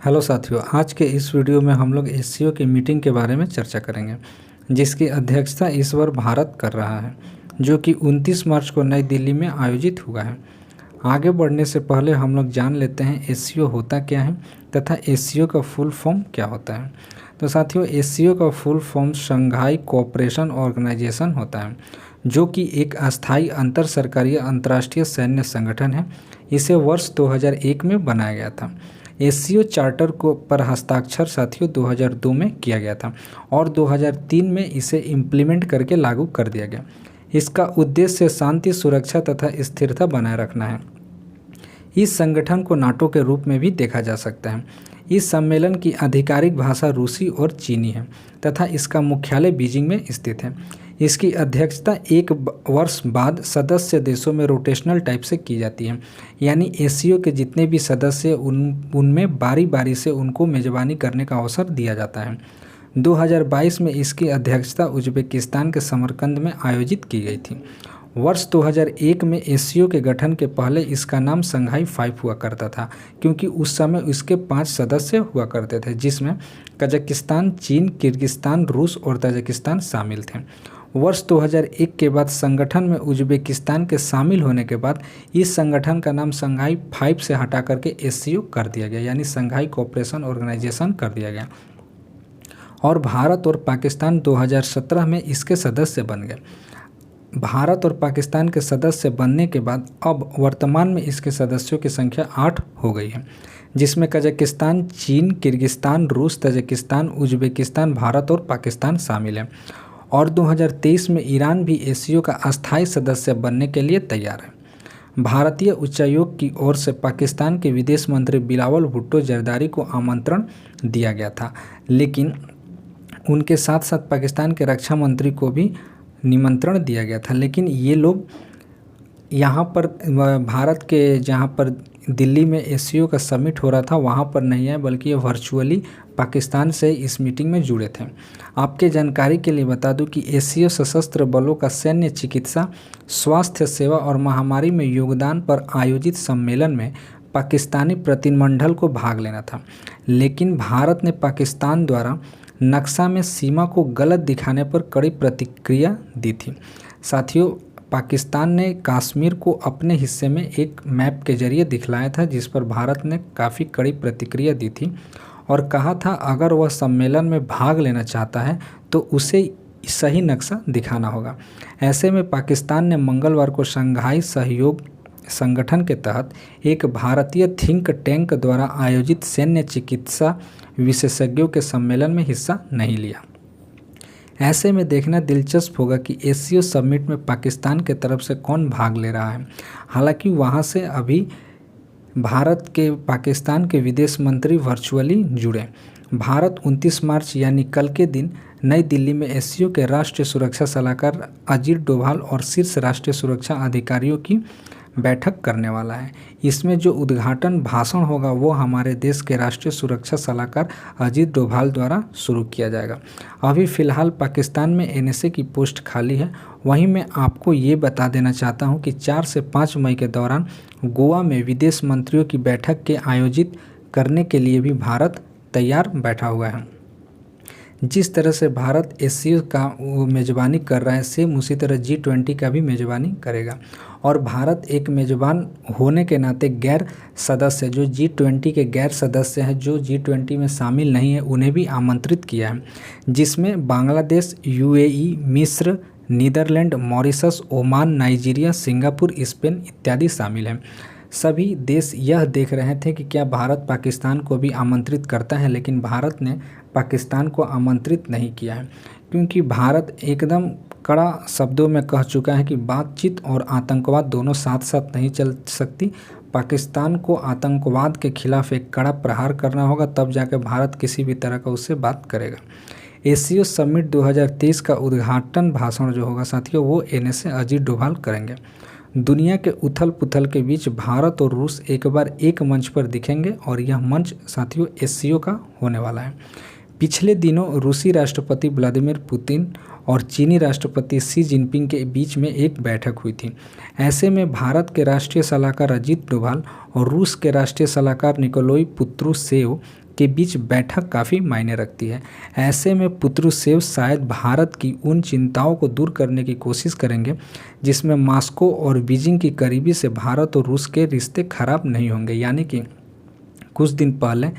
Hello साथियों, आज के इस वीडियो में हम लोग एससीओ की मीटिंग के बारे में चर्चा करेंगे, जिसकी अध्यक्षता इस बार भारत कर रहा है, जो कि 29 मार्च को नई दिल्ली में आयोजित हुआ है। आगे बढ़ने से पहले हम लोग जान लेते हैं एससीओ होता क्या है तथा एससीओ का फुल फॉर्म क्या होता है। तो साथियों, एससीओ का full form Shanghai cooperation organisation होता है, जो कि एक अस्थायी अंतर सरकारी अंतर्राष्ट्रीय सैन्य संगठन है। इसे वर्ष 2001 में बनाया गया था। एससीओ चार्टर को पर हस्ताक्षर साथियों 2002 में किया गया था और 2003 में इसे इम्प्लीमेंट करके लागू कर दिया गया। इसका उद्देश्य शांति, सुरक्षा तथा स्थिरता बनाए रखना है। इस संगठन को नाटो के रूप में भी देखा जा सकता है। इस सम्मेलन की आधिकारिक भाषा रूसी और चीनी है तथा इसका मुख्यालय बीजिंग में स्थित है। इसकी अध्यक्षता एक वर्ष बाद सदस्य देशों में रोटेशनल टाइप से की जाती है, यानी एससीओ के जितने भी सदस्य उनमें बारी बारी से उनको मेजबानी करने का अवसर दिया जाता है। 2022 में इसकी अध्यक्षता उज्बेकिस्तान के समरकंद में आयोजित की गई थी। वर्ष 2001 में एससीओ के गठन के पहले इसका नाम संघाई 5 हुआ करता था, क्योंकि उस समय इसके 5 सदस्य हुआ करते थे, जिसमें कजाकिस्तान, चीन, किर्गिस्तान, रूस और ताजिकिस्तान शामिल थे। वर्ष 2001 के बाद संगठन में उज्बेकिस्तान के शामिल होने के बाद इस संगठन का नाम संघाई 5 से हटा करके एससीओ कर दिया गया, यानी संघाई कोऑपरेशन ऑर्गेनाइजेशन कर दिया गया। और भारत और पाकिस्तान 2017 में इसके सदस्य बन गए। भारत और पाकिस्तान के सदस्य बनने के बाद अब वर्तमान में इसके सदस्यों की संख्या 8 हो गई है, जिसमें कजाकिस्तान, चीन, किर्गिस्तान, रूस, ताजिकिस्तान, उज्बेकिस्तान, भारत और पाकिस्तान शामिल है। और 2023 में ईरान भी एससीओ का अस्थायी सदस्य बनने के लिए तैयार है। भारतीय उच्चायोग की ओर से पाकिस्तान के विदेश मंत्री बिलावल भुट्टो जरदारी को आमंत्रण दिया गया था, लेकिन उनके साथ साथ पाकिस्तान के रक्षा मंत्री को भी निमंत्रण दिया गया था, लेकिन ये लोग यहाँ पर भारत के जहाँ पर दिल्ली में एससीओ का समिट हो रहा था वहाँ पर नहीं आए, बल्कि ये वर्चुअली पाकिस्तान से इस मीटिंग में जुड़े थे। आपके जानकारी के लिए बता दूं कि एससीओ सशस्त्र बलों का सैन्य, चिकित्सा, स्वास्थ्य सेवा और महामारी में योगदान पर आयोजित सम्मेलन में पाकिस्तानी प्रतिनिधिमंडल को भाग लेना था, लेकिन भारत ने पाकिस्तान द्वारा नक्शा में सीमा को गलत दिखाने पर कड़ी प्रतिक्रिया दी थी। साथियों, पाकिस्तान ने कश्मीर को अपने हिस्से में एक मैप के जरिए दिखलाया था, जिस पर भारत ने काफ़ी कड़ी प्रतिक्रिया दी थी और कहा था अगर वह सम्मेलन में भाग लेना चाहता है तो उसे सही नक्शा दिखाना होगा। ऐसे में पाकिस्तान ने मंगलवार को शंघाई सहयोग संगठन के तहत एक भारतीय थिंक टैंक द्वारा आयोजित सैन्य चिकित्सा विशेषज्ञों के सम्मेलन में हिस्सा नहीं लिया। ऐसे में देखना दिलचस्प होगा कि एससीओ समिट में पाकिस्तान के तरफ से कौन भाग ले रहा है। हालांकि वहां से अभी भारत के पाकिस्तान के विदेश मंत्री वर्चुअली जुड़े। भारत 29 मार्च यानी कल के दिन नई दिल्ली में एससीओ के राष्ट्रीय सुरक्षा सलाहकार अजीत डोभाल और शीर्ष राष्ट्रीय सुरक्षा अधिकारियों की बैठक करने वाला है। इसमें जो उद्घाटन भाषण होगा वो हमारे देश के राष्ट्रीय सुरक्षा सलाहकार अजीत डोभाल द्वारा शुरू किया जाएगा। अभी फ़िलहाल पाकिस्तान में एनएसए की पोस्ट खाली है। वहीं मैं आपको ये बता देना चाहता हूँ कि 4 से 5 मई के दौरान गोवा में विदेश मंत्रियों की बैठक के आयोजित करने के लिए भी भारत तैयार बैठा हुआ है। जिस तरह से भारत एससीओ का मेज़बानी कर रहा है, सेम उसी तरह G20 का भी मेज़बानी करेगा। और भारत एक मेज़बान होने के नाते गैर सदस्य, जो G20 के गैर सदस्य हैं, जो G20 में शामिल नहीं है, उन्हें भी आमंत्रित किया है, जिसमें बांग्लादेश, यूएई, मिस्र, Netherland, Mauritius, Oman, Nigeria, Singapore, Spain इत्यादि शामिल हैं। सभी देश यह देख रहे थे कि क्या भारत पाकिस्तान को भी आमंत्रित करता है, लेकिन भारत ने पाकिस्तान को आमंत्रित नहीं किया है, क्योंकि भारत एकदम कड़ा शब्दों में कह चुका है कि बातचीत और आतंकवाद दोनों साथ साथ नहीं चल सकती। पाकिस्तान को आतंकवाद के खिलाफ एक कड़ा प्रहार करना होगा, तब जाकर भारत किसी भी तरह का उससे बात करेगा। एससीओ समिट 2023 का उद्घाटन भाषण जो होगा साथियों, वो एनएसए अजीत डोभाल करेंगे। दुनिया के उथल पुथल के बीच भारत और रूस एक बार एक मंच पर दिखेंगे और यह मंच साथियों एससीओ का होने वाला है। पिछले दिनों रूसी राष्ट्रपति व्लादिमीर पुतिन और चीनी राष्ट्रपति शी जिनपिंग के बीच में एक बैठक हुई थी। ऐसे में भारत के राष्ट्रीय सलाहकार अजीत डोभाल और रूस के राष्ट्रीय सलाहकार निकोलाई पुत्रुसेव के बीच बैठक काफ़ी मायने रखती है। ऐसे में पुत्रुशेव शायद भारत की उन चिंताओं को दूर करने की कोशिश करेंगे जिसमें मॉस्को और बीजिंग की करीबी से भारत और रूस के रिश्ते खराब नहीं होंगे। यानी कि कुछ दिन पहले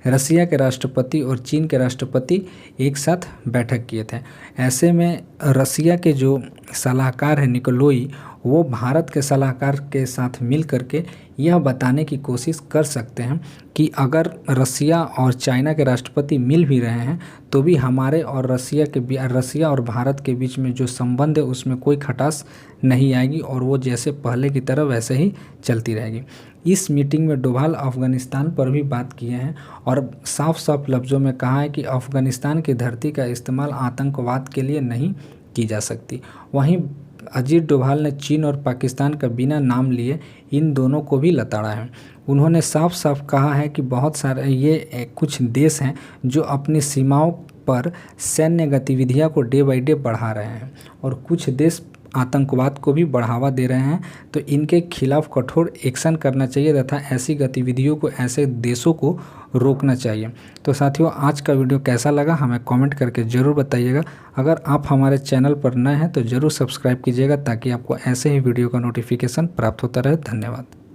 रसिया के राष्ट्रपति और चीन के राष्ट्रपति एक साथ बैठक किए थे। ऐसे में रसिया के जो सलाहकार है निकोलोई, वो भारत के सलाहकार के साथ मिल करके यह बताने की कोशिश कर सकते हैं कि अगर रसिया और चाइना के राष्ट्रपति मिल भी रहे हैं तो भी हमारे और रसिया और भारत के बीच में जो संबंध है उसमें कोई खटास नहीं आएगी और वो जैसे पहले की तरह वैसे ही चलती रहेगी। इस मीटिंग में डोभाल अफ़गानिस्तान पर भी बात किए हैं और साफ साफ लफ्ज़ों में कहा है कि अफ़गानिस्तान की धरती का इस्तेमाल आतंकवाद के लिए नहीं की जा सकती। वहीं अजीत डोभाल ने चीन और पाकिस्तान का बिना नाम लिए इन दोनों को भी लताड़ा है। उन्होंने साफ साफ कहा है कि बहुत सारे ये कुछ देश हैं जो अपनी सीमाओं पर सैन्य गतिविधियां को डे बाई डे बढ़ा रहे हैं और कुछ देश आतंकवाद को भी बढ़ावा दे रहे हैं, तो इनके खिलाफ कठोर एक्शन करना चाहिए तथा ऐसी गतिविधियों को, ऐसे देशों को रोकना चाहिए। तो साथियों, आज का वीडियो कैसा लगा हमें कमेंट करके ज़रूर बताइएगा। अगर आप हमारे चैनल पर नए हैं तो ज़रूर सब्सक्राइब कीजिएगा ताकि आपको ऐसे ही वीडियो का नोटिफिकेशन प्राप्त होता रहे। धन्यवाद।